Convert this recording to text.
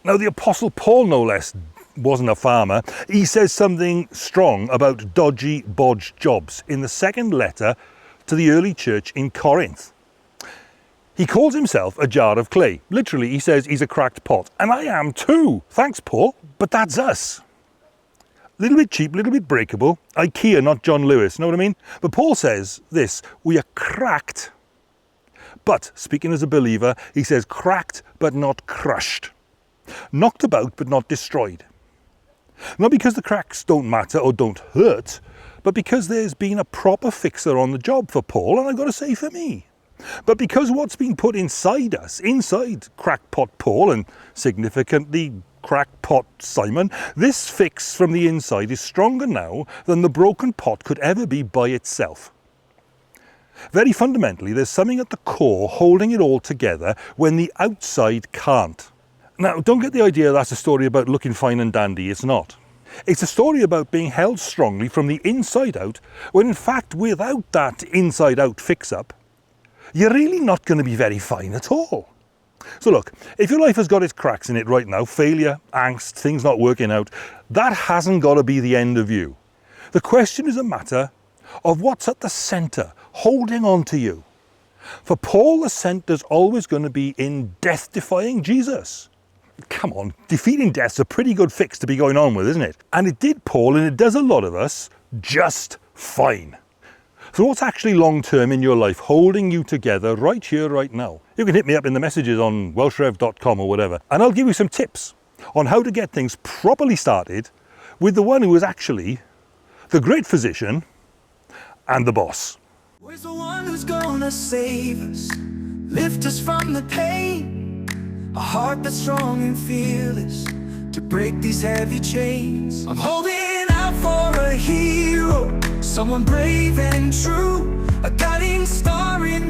Now, the Apostle Paul, no less, wasn't a farmer. He says something strong about dodgy, bodged jobs in the second letter to the early church in Corinth. He calls himself a jar of clay. Literally, he says he's a cracked pot. And I am too. Thanks, Paul. But that's us. Little bit cheap, little bit breakable. IKEA, not John Lewis, know what I mean? But Paul says this, we are cracked. But, speaking as a believer, he says cracked but not crushed. Knocked about but not destroyed. Not because the cracks don't matter or don't hurt, but because there's been a proper fixer on the job for Paul, and I've got to say for me. But because what's been put inside us, inside crackpot Paul and significantly crackpot Simon, this fix from the inside is stronger now than the broken pot could ever be by itself. Very fundamentally, there's something at the core holding it all together when the outside can't. Now, don't get the idea that's a story about looking fine and dandy. It's not. It's a story about being held strongly from the inside out, when in fact, without that inside-out fix-up, you're really not going to be very fine at all. So look, if your life has got its cracks in it right now, failure, angst, things not working out, that hasn't got to be the end of you. The question is a matter of what's at the centre, holding on to you. For Paul, the centre's always going to be in death-defying Jesus. Come on, defeating death's a pretty good fix to be going on with, isn't it? And it did Paul, and it does a lot of us, just fine. So what's actually long-term in your life holding you together right here, right now? You can hit me up in the messages on welshrev.com or whatever, and I'll give you some tips on how to get things properly started with the one who is actually the great physician and the boss. Where's the one who's gonna save us, lift us from the pain, a heart that's strong and fearless to break these heavy chains. I'm holding out for a hero, someone brave and true, a guiding star in